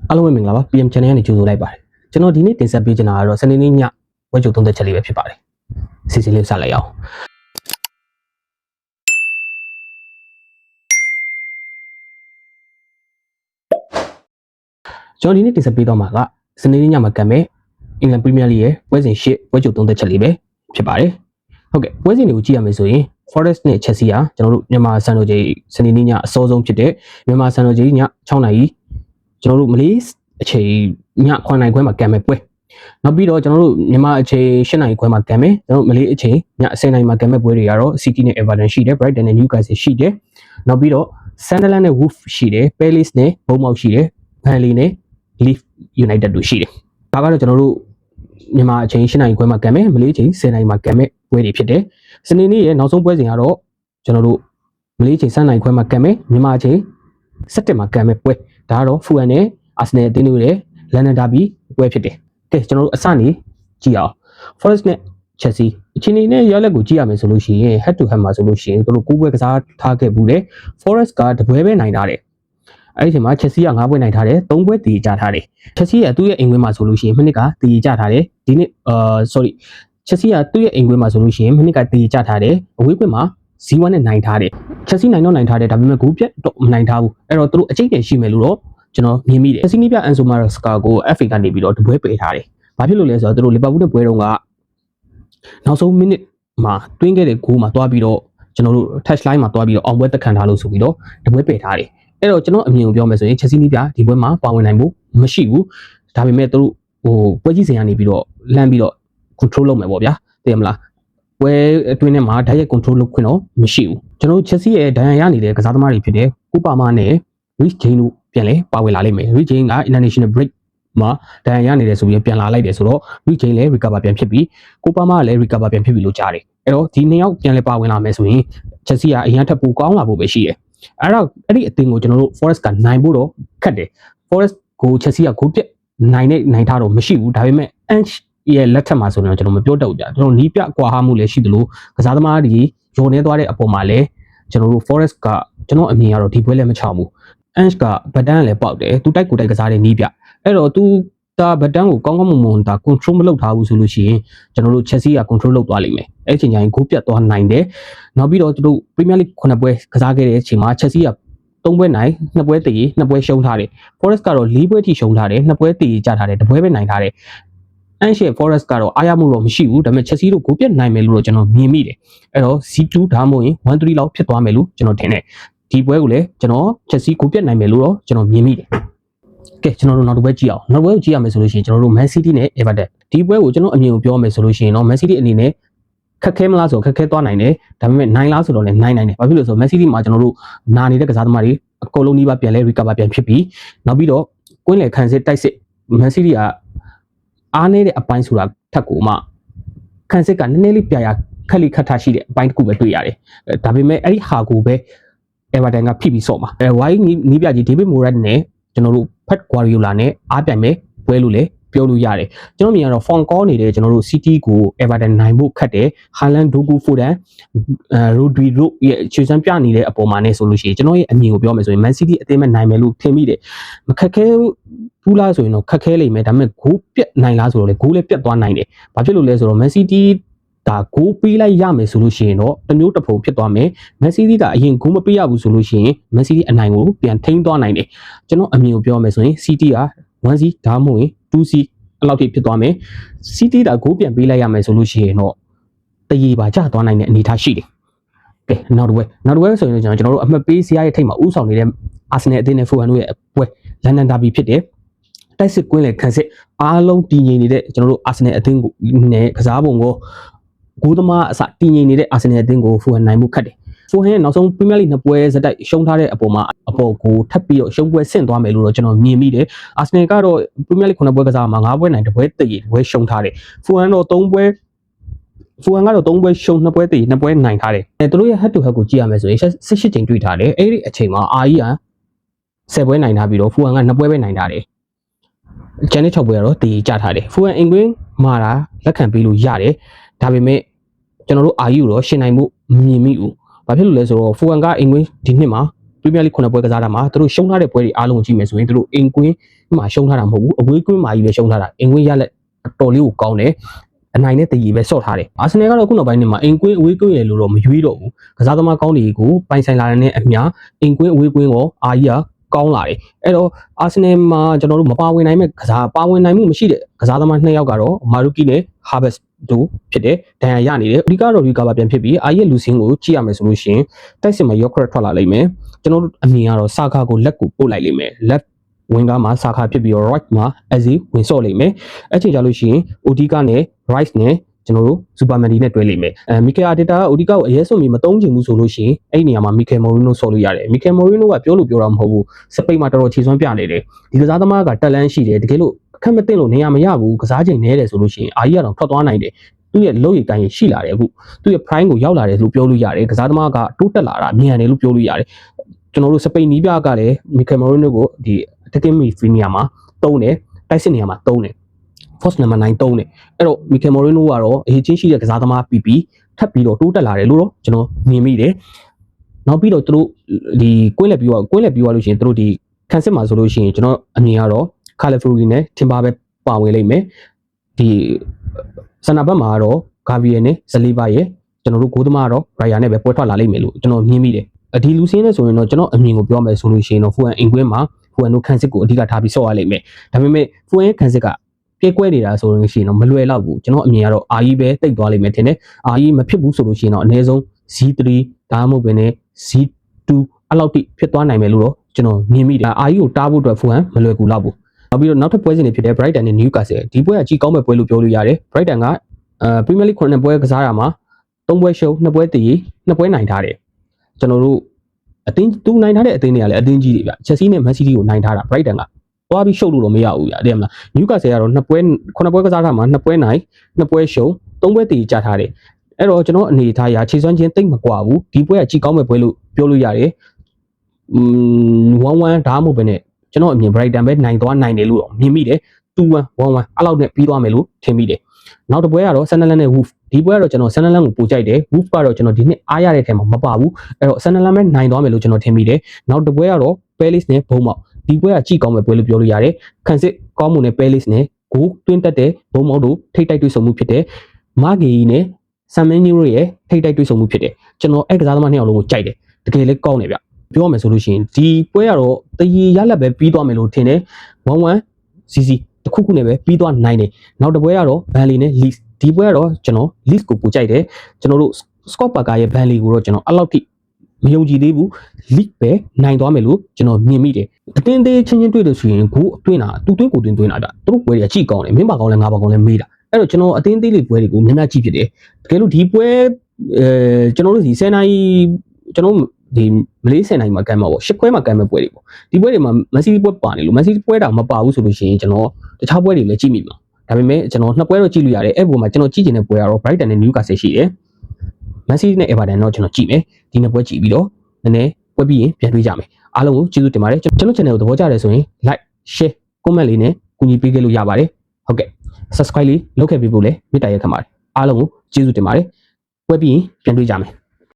အားလုံးပဲမင်္ဂလာပါ PM channel ကနေကြိုဆိုလိုက်ပါတယ်ကျွန်တော်ဒီနေ့တင်ဆက်ပေးချင်တာကတော့စနေနေ့ညဝက်ကြုံသုံးသက်ချက်လေးပဲဖြစ်ပါတယ်စီစီလေးစလိုက်အောင်ကျွန်တော်ဒီနေ့တင်ဆက်ပေးတော့မှာကစနေနေ့ညမှာကံမဲ့အင်္ဂလန်ပရီးမီးယားလိရဲ့ပွဲစဉ်၈ဝက်ကြုံသုံးသက်ချက်လေးပဲဖြစ်ပါတယ်ဟုတ်ကဲ့ပွဲစဉ်တွေကိုကြည့်ရမယ်ဆိုရင် Forest နဲ့ Chelsea ကကျွန်တော်တို့မြန်မာစံတော်ချိန်စနေနေ့ညအစောဆုံးဖြစ်တဲ့မြန်မာစံတော်ချိန်ည6နာရီကျွန်တော်တို့မလေးအချိန်ည9နာရီခွဲမှာကံမဲ့ပွဲနောက်ပြီးတော့ကျွန်တော်တို့မြန်မာအချိန်10နာရီခွဲမှာကံမဲ့ကျွန်တော်တို့မလေးအချိန်ည10နာရီမှာကံမဲ့ပွဲတွေကတော့ City နဲ့ Everton ရှိတယ် Brighton နဲ့ Newcastle ရှိတယ်နောက်ပြီးတော့ Sunderland နဲ့ Wolves ရှိတယ် Palace နဲ့ Bournemouth ရှိတယ် Burnley နဲ့ Leeds United တို့ရှိတယ်ဒါကတော့ကျွန်တော်တို့မြန်မာအချိန်10နာရီခွဲမှာကံမဲ့မလေးအချိန်10နာရီမှာကံမဲ့ပွဲတွေဖြစ်တယ်စနေနေ့ရဲ့နောက်ဆုံးပွဲစဉ်ကတော့ကျွန်တော်တို့မလေးအချိန်10နာရီခွဲမှာကံမဲ့မြန်မာအချိန်17မှာကံမဲ့ပွဲဒါကတော့ Fulham နဲ့ Arsenal အသင်းတို့ရဲ့ London Derby ပွဲဖြစ်တယ်ကဲကျွန်တော်တို့အစနေကြည့်အောင် Forest နဲ့ Chelsea အချိန်နဲ့ရလက်ကိုကြည့်ရမယ်ဆိုလို့ရှိရင် head to head မှာဆိုလို့ရှိရင်တို့9ပွဲကစားထားခဲ့ဘူးလေ Forest ကတပွဲပဲနိုင်ထားတယ်အဲ့ဒီအချိန်မှာ Chelsea က9ပွဲနိုင်ထားတယ်3ပွဲတည်ကြထားတယ် Chelsea ကသူ့ရဲ့အိမ်ကွင်းမှာဆိုလို့ရှိရင်မိနစ်ကတည်ကြထားတယ်ဒီနေ့sorry Chelsea ကသူ့ရဲ့အိမ်ကွင်းမှာဆိုလို့ရှိရင်မိနစ်ကတည်ကြထားတယ်အဝေးကွင်းမှာ0-1နဲ့နိုင်ထားတယ် Chelsea နိုင်တော့နိုင်ထားတယ်ဒါပေမဲ့ဂိုးပြတ်တော့မနိုင်ထားဘူးအဲ့တော့သူတို့အကျိတ်တယ်ရှိမယ်လို့တော့ကျွန်တော်မြင်မိတယ် Chelsea ပြ Enzo Maresca ကို FA ကနေပြီးတော့တပွဲပယ်ထားတယ်ဘာဖြစ်လို့လဲဆိုတော့သူတို့ Liverpool နဲ့ပွဲတုန်းကနောက်ဆုံးမိနစ်မှာတွင်းခဲ့တဲ့ဂိုးမှာတွားပြီးတော့ကျွန်တော်တို့ touch line မှာတွားပြီးတော့အောင်ပွဲတက်ခံထားလို့ဆိုပြီးတော့တပွဲပယ်ထားတယ်အဲ့တော့ကျွန်တော်အမြင်ကိုပြောမယ်ဆိုရင် Chelsea ပြဒီပွဲမှာပါဝင်နိုင်ဖို့မရှိဘူးဒါပေမဲ့သူတို့ပွဲကြီးစဉ်ကနေပြီးတော့လှမ်းပြီးတော့ control လုပ်မယ်ပေါ့ဗျာသိရမလားပွဲအတွင်းထဲမှာ direct control လုပ်ခွင့်တော့မရှိဘူးကျွန်တော် Chelsea ရဲ့ဒဏ်ရာရနေတဲ့ကစားသမားတွေဖြစ်တဲ့ကိုပါမာနဲ့ Rich James တို့ပြန်လဲပါဝင်လာလိမ့်မယ် Rich James က international break မှာဒဏ်ရာရနေတယ်ဆိုပြီးပြန်လာလိုက်တယ်ဆိုတော့ Rich James လည်း recover ပြန်ဖြစ်ပြီးကိုပါမာကလည်း recover ပြန်ဖြစ်ပြီလို့ကြားတယ်အဲ့တော့ဒီနှစ်ယောက်ပြန်လဲပါဝင်လာမယ်ဆိုရင် Chelsea ကအရင်ထက်ပိုကောင်းလာဖို့ပဲရှိတယ်အဲ့ဒီအသင်းကိုကျွန်တော်တို့ Forest ကနိုင်ဖို့တော့ခက်တယ် Forest ကို Chelsea ကဂိုးပြတ်နိုင်ထားတော့မရှိဘူးဒါပေမဲ့ Ange ရဲ့လက်ထက်မှာဆိုရင်ကျွန်တော်မပြောတော့ဘူးကြာကျွန်တော်နီးပြကွာဟမှုလည်းရှိသလိုကစားသမားတွေယုံနေသွားတဲ့အပေါ်မှာလည်းကျွန်တော်တို့ Forest ကကျွန်တော်အမြင်ကတော့ဒီပွဲလည်းမချောင်ဘူး Ange ကဘတ်တန်းလည်းပေါက်တယ်သူတိုက်ကိုတိုက်ကစားတဲ့နီးပြအဲ့တော့သူတာဘတ်တန်းကိုကောင်းကောင်းမွန်တာ control မလုပ်ထားဘူးဆိုလို့ရှိရင်ကျွန်တော်တို့ Chelsea က control လုပ်သွားလိမ့်မယ်အဲ့ချိန်ကျရင်ဂိုးပြတ်သွားနိုင်တယ်နောက်ပြီးတော့သူတို့ Premier League 9ပွဲကစားခဲ့တဲ့အချိန်မှာ Chelsea က3ပွဲနိုင်2ပွဲတည်2ပွဲရှုံးထားတယ် Forest ကတော့4ပွဲထိရှုံးထားတယ်2ပွဲတည်ကြထားတယ်1ပွဲပဲနိုင်ထားတယ်Ange Forest ကတော့အားရမှုတော့မရှိဘူးဒါပေမဲ့ Chelsea တို့ကိုပြတ်နိုင်မယ်လို့တော့ကျွန်တော်မြင်မိတယ်အဲ့တော့ C2 ဒါမှမဟုတ်ရင် 1-3 လောက်ဖြစ်သွားမယ်လို့ကျွန်တော်ထင်တယ်ဒီပွဲကိုလည်းကျွန်တော် Chelsea ကိုပြတ်နိုင်မယ်လို့တော့ကျွန်တော်မြင်မိတယ်ကဲကျွန်တော်တို့နောက်တစ်ပွဲကြည့်အောင်နောက်ပွဲကိုကြည့်ရမယ်ဆိုလို့ရှိရင်ကျွန်တော်တို့ Man City နဲ့ Everton ဒီပွဲကိုကျွန်တော်အမြင်ကိုပြောမယ်ဆိုလို့ရှိရင်တော့ Man City အနေနဲ့ခက်ခဲမလားဆိုခက်ခဲသွားနိုင်တယ်ဒါပေမဲ့နိုင်လားဆိုတော့လည်းနိုင်တယ်ဘာဖြစ်လို့ဆိုတော့ Man City မှာကျွန်တော်တို့နာနေတဲ့ကစားသမားတွေအကုန်လုံးနှီးပါပြန်လဲ recover ပြန်ဖြစ်ပြီးနောက်ပြီးတော့ကွင်းလေခံစစ်တိုက်စစ် Man City ကအားနေတဲ့အပိုင်းဆိုတာထက်ကိုမှခန်းစစ်ကနည်းနည်းလေးပြရာခက်လိခက်ထားရှိတဲ့အပိုင်းတစ်ခုပဲတွေ့ရတယ်ဒါပေမဲ့အဲ့ဒီဟာကိုပဲ Everton ကဖိပြီးဆော့မှာဝိုင်းနီးပြကြီး David Moran နဲ့ကျွန်တော်တို့ Pep Guardiola နဲ့အားပြိုင်မဲ့ပွဲလို့လည်းပြောလို့ရတယ်ကျွန်တော်မြင်ရတော့ form call နေတဲ့ကျွန်တော်တို့ City ကို Everton နိုင်ဖို့ခက်တယ် Haaland Doku Foden Rodri တို့ရဲ့ခြေစမ်းပြနေတဲ့အပေါ်မှာနဲ့ဆိုလို့ရှိရင်ကျွန်တော်ရဲ့အမြင်ကိုပြောမယ်ဆိုရင် Man City အသင်းမဲ့နိုင်မယ်လို့ထင်မိတယ်မခက်ခဲဘူးလားဆိုရင်တော့ခက်ခဲလိမ့်မယ်ဒါပေမဲ့ဂိုးပြတ်နိုင်လားဆိုတော့လေဂိုးလည်းပြတ်သွားနိုင်တယ်ဘာဖြစ်လို့လဲဆိုတော့ Man City ဒါဂိုးပေးလိုက်ရမယ်ဆိုလို့ရှိရင်တော့တမျိုးတစ်ဖုံဖြစ်သွားမယ် Man City ကအရင်ဂိုးမပေးရဘူးဆိုလို့ရှိရင် Man City အနိုင်ကိုပြန်ထိန်းသွားနိုင်တယ်ကျွန်တော်အမြင်ကိုပြောမယ်ဆိုရင် City က 1C ဒါမှမဟုတ်ရင် 2C အဲ့လောက်ထိဖြစ်သွားမယ် City ကဂိုးပြန်ပေးလိုက်ရမယ်ဆိုလို့ရှိရင်တော့တရေပါကျသွားနိုင်တဲ့အနေအထားရှိတယ်ကဲနောက်တစ်ပွဲဆိုရင်ကျွန်တော်တို့အမှတ်ပေးစရာရဲ့ထိပ်မှာဥဆောင်နေတဲ့ Arsenal အသင်းနဲ့ Fulham တို့ရဲ့ပွဲ London Derby ဖြစ်တယ်တိုက်စစ်ကွင်းလေခံစစ်အားလုံးတည်ငြိမ်နေတဲ့ကျွန်တော်တို့ Arsenal အသင်းကိုနဲ့ကစားပုံကိုဂိုးသမားအစတည်ငြိမ်နေတဲ့ Arsenal အသင်းကို Fulham နိုင်မှုခက်တယ် Fulham ရဲ့နောက်ဆုံး Premier League 2ပွဲဇက်တိုက်ရှုံးထားတဲ့အပေါ်မှာအပေါ်ကိုထပ်ပြီးတော့ရှုံးပွဲဆင့်သွားမယ်လို့တော့ကျွန်တော်မြင်မိတယ် Arsenal ကတော့ Premier League 9ပွဲကစားမှာ9ပွဲနိုင်1ပွဲတည်1ပွဲရှုံးထားတယ် Fulham ကတော့3ပွဲရှုံး2ပွဲတည်2ပွဲနိုင်ထားတယ်သူတို့ရဲ့ head to head ကိုကြည့်ရမယ်ဆိုရင်18ချိန်တွေ့ထားတယ်အဲ့ဒီအချိန်မှာ RE က10ပွဲနိုင်ထားပြီးတော့ Fulham က2ပွဲပဲနိုင်ထားတယ်ကျန်တဲ့6ပွဲကတော့တည်ကြထားတယ် Fulham အင်ကွင်းမှာတာလက်ခံပေးလို့ရတယ်ဒါပေမဲ့ကျွန်တော်တို့ RE ကိုတော့ရှင်းနိုင်မှုမမြင်မိဘူးဘာဖြစ်လို့လဲဆိုတော့ Fulham ကအင်ကွင်းဒီနှစ်မှာ Premier League 9ပွဲကစားတာမှာသူတို့ရှုံးထားတဲ့ပွဲတွေအားလုံးကြည့်မယ်ဆိုရင်သူတို့အင်ကွင်းမှာရှုံးထားတာမဟုတ်ဘူးအဝေးကွင်းမှာကြီးပဲရှုံးထားတာအင်ကွင်းရလက်တော်လေးကိုကောင်းတယ်အနိုင်နဲ့တည်ပဲဆော့ထားတယ်အာဆင်နယ်ကတော့ခုနောက်ပိုင်းနှစ်မှာအင်ကွင်းအဝေးကွင်းရလို့တော့မရွေးတော့ဘူးကစားသမားကောင်းတွေကိုပိုင်ဆိုင်လာတဲ့အမျှအင်ကွင်းအဝေးကွင်းကိုအာကြီးကကောင်းလာတယ်အဲ့တော့အာဆင်နယ်မှာကျွန်တော်တို့မပါဝင်နိုင်မဲ့ကစားပါဝင်နိုင်မှုမရှိတဲ့ကစားသမား2ယောက်ကတော့မာရူကီနဲ့ဟာဘတ်တို့ဖြစ်တဲ့ဒဏ်ရာရနေတယ်အဓိကတော့ရီကာဘာပြန်ဖြစ်ပြီးအာရဲ့လူစင်းကိုကြည့်ရမယ်ဆိုလို့ရှိရင်တိုက်စစ်မှာရော့ခရက်ထွက်လာလိမ့်မယ်ကျွန်တော်တို့အမြင်ကတော့စာခါကိုလက်ကိုပို့လိုက်လိမ့်မယ်လက်ဝင်ကားမှာစာခါဖြစ်ပြီးတော့ right မှာ as ဝင်ဆော့လိမ့်မယ်အဲ့ချိန်ကြလို့ရှိရင် Odika နဲ့ Rice နဲ့ကျွန်တော်တို့ Superman နဲ့တွဲလိမ့်မယ်မီကယ်အာတီတာက Odika ကိုအရေးဆုံးမီမတုံးချင်ဘူးဆိုလို့ရှိရင်အဲ့ဒီနေရာမှာမီကယ်မော်ရီနိုဆော့လို့ရတယ်မီကယ်မော်ရီနိုကပြောလို့ပြောတာမဟုတ်ဘူးစပိန်မှာတော်တော်ခြေစွမ်းပြနေတယ်ဒီကစားသမားကတက်လန်းရှိတယ်တကယ်လို့အခက်မသိလို့နေရာမရဘူးကစားချိန်နဲတယ်ဆိုလို့ရှိရင်အာကြီးကတော့ထွက်သွားနိုင်တယ်သူ့ရဲ့လုပ်ရည်ကိုင်းရှိလာတယ်အခုသူ့ရဲ့ prime ကိုရောက်လာတယ်လို့ပြောလို့ရတယ်ကစားသမားကတိုးတက်လာတာမြန်တယ်လို့ပြောလို့ရတယ်ကျွန်တော်တို့စပိန်နီးပြကလည်းမီကယ်မော်ရီနိုကိုဒီ attacking midfield မှာတုံးတယ်တိုက်စစ်နေရာမှာတုံးတယ် force number 9တုံးတယ်အဲ့တော့မီကယ်မော်ရီနိုကတော့အရေးချင်းရှိတဲ့ကစားသမားPPထပ်ပြီးတော့တိုးတက်လာတယ်လို့တော့ကျွန်တော်မြင်မိတယ်နောက်ပြီးတော့သူတို့ဒီကွင်းလက်ပြီးသွားလို့ရှိရင်သူတို့ဒီခန်းစစ်မှာဆိုလို့ရှိရင်ကျွန်တော်အမြင်ကတော့ကာလီဖိုရီနဲ့ထင်ပါပဲပါဝင်လိမ့်မယ်ဒီစန္ဒဘတ်မှာကတော့ဂါဗီယယ်နဲ့ဇလီဘာရဲ့ကျွန်တော်တို့ဂိုးသမားကတော့ရိုင်ယာနဲ့ပဲပွဲထွက်လာလိမ့်မယ်လို့ကျွန်တော်မြင်မိတယ်ဒီလူစင်းနဲ့ဆိုရင်တော့ကျွန်တော်အမြင်ကိုပြောမယ်ဆိုလို့ရှိရင်တော့ဖူအန်အင်ကွင်းမှာဖူအန်တို့ခန်းစစ်ကိုအဓိကထားပြီးဆော့ရလိမ့်မယ်ဒါပေမဲ့ဖူအန်ခန်းစစ်ကပြဲကွဲနေတာဆိုရင်ရှိရင်တော့မလွယ်တော့ဘူးကျွန်တော်အမြင်ကတော့အာကြီးပဲတိတ်သွားလိမ့်မယ်ထင်တယ်အာကြီးမဖြစ်ဘူးဆိုလို့ရှိရင်တော့အနည်းဆုံး Z3 ဒါမှမဟုတ်ဘဲနဲ့ Z2 အဲ့လောက်တိဖြစ်သွားနိုင်မယ်လို့တော့ကျွန်တော်မြင်မိတယ်အာကြီးကိုတားဖို့အတွက်ဖူအန်မလွယ်ကူတော့ဘူးနောက်ပြီးတော့နောက်ထပ်ပွဲစဉ်တွေဖြစ်တဲ့ Brighton နဲ့ Newcastle ဒီပွဲကကြီးကောင်းမဲ့ပွဲလို့ပြောလို့ရတယ် Brighton ကPremier League 9ပွဲကစားရမှာ3ပွဲရှုံး2ပွဲတည်2ပွဲနိုင်ထားတယ်ကျွန်တော်တို့အတင်းသူနိုင်ထားတဲ့အတင်းတွေကလည်းအတင်းကြီးတွေဗျ Chelsea နဲ့ Man City ကိုနိုင်ထားတာ Brighton ကသွားပြီးရှုပ်လို့တော့မရဘူးဗျအဲ့ဒါမလား Newcastle ကတော့2ပွဲ9ပွဲကစားထားမှာ2ပွဲနိုင်2ပွဲရှုံး3ပွဲတည်ကြထားတယ်အဲ့တော့ကျွန်တော်အနေထားရာခြေစွမ်းချင်းတိတ်မကွာဘူးဒီပွဲကကြီးကောင်းမဲ့ပွဲလို့ပြောလို့ရတယ်1-1ဒါမှမဟုတ်ဘဲနဲ့ကျွန်တော်အမြင် Brighton ပဲနိုင်သွားနိုင်တယ်လို့မြင်မိတယ်2-1 1-1အဲ့လောက်နဲ့ပြီးသွားမယ်လို့ထင်မိတယ်နောက်တစ်ပွဲကတော့ Sunderland နဲ့ Wolves ဒီပွဲကတော့ကျွန်တော် Sunderland ကိုပိုကြိုက်တယ် Wolves ကတော့ကျွန်တော်ဒီနှစ်အားရတဲ့ထဲမှာမပါဘူးအဲ့တော့ Sunderland ပဲနိုင်သွားမယ်လို့ကျွန်တော်ထင်မိတယ်နောက်တစ်ပွဲကတော့ Palace နဲ့ Bournemouth ဒီပွဲကကြည့်ကောင်းမဲ့ပွဲလို့ပြောလို့ရတယ်ခန်းစစ်ကောင်းမှုနဲ့ Palace နဲ့ကိုတွင်းတက်တဲ့ Bournemouth တို့ထိတ်တိုက်တွေ့ဆုံမှုဖြစ်တဲ့မာဂီနဲ့ဆမ်မင်းနီရိုရဲ့ထိတ်တိုက်တွေ့ဆုံမှုဖြစ်တယ်ကျွန်တော်အဲ့ကစားသမားနှစ်ယောက်လုံးကိုကြိုက်တယ်တကယ်လည်းကောင်းတယ်ဗျပြောရမယ်ဆိုလို့ရှိရင်ဒီပွဲကတော့တရီရလက်ပဲပြီးသွားမယ်လို့ထင်တယ်1-1 CC တခုခုနဲ့ပဲပြီးသွားနိုင်တယ်နောက်တစ်ပွဲကတော့ Burnley နဲ့ Leeds ဒီပွဲကတော့ကျွန်တော် Leeds ကိုပိုကြိုက်တယ်ကျွန်တော်တို့ Scott Parker ရဲ့ Burnley ကိုတော့ကျွန်တော်အဲ့လောက်ထိမယုံကြည်သေးဘူး League ပဲနိုင်သွားမယ်လို့ကျွန်တော်မြင်မိတယ်အတင်းသေးချင်းချင်းတွေ့လို့ဆိုရင်ကိုအတွင်းတာသူတွင်းကိုတွင်းတာဗျသူတို့ပွဲတွေကကြည့်ကောင်းတယ်မင်းပါကောင်းလဲငါပါကောင်းလဲမေးတာအဲ့တော့ကျွန်တော်အတင်းသေးလေးပွဲတွေကိုများများကြည့်ဖြစ်တယ်တကယ်လို့ဒီပွဲကျွန်တော်တို့ဒီ10နိုင်ကျွန်တော်ဒီမလေး10နိုင်မှာကန်မှာပေါ့10ခွဲမှာကန်မဲ့ပွဲတွေပေါ့ဒီပွဲတွေမှာမန်စီးတီးပွဲပါနေလို့မန်စီးတီးပွဲတာမပါဘူးဆိုလို့ရှိရင်ကျွန်တော်တခြားပွဲတွေလည်းကြည့်မိမှာဒါပေမဲ့ကျွန်တော်2ပွဲတော့ကြည့်လို့ရတယ်အဲ့ပေါ်မှာကျွန်တော်ကြည့်ချင်တဲ့ပွဲကတော့ Brighton နဲ့ Newcastle ရှိတယ်မန်စီးတီးနဲ့ Everton တော့ကျွန်တော်ကြည့်မယ်ဒီ2ပွဲကြည့်ပြီးတော့နည်းနည်းပွဲပြီးရင်ပြန်တွေ့ကြမယ်အားလုံးကိုကျေးဇူးတင်ပါတယ်ကျွန်တော် channel ကိုသဘောကျတယ်ဆိုရင် like share comment လေးနဲ့ကူညီပေးခဲ့လို့ရပါတယ်ဟုတ်ကဲ့ subscribe လေးလုပ်ခဲ့ပေးဖို့လည်းမေတ္တာရက်ခံပါတယ်အားလုံးကိုကျေးဇူးတင်ပါတယ်ပွဲပြီးရင်ပြန်တွေ့ကြမယ်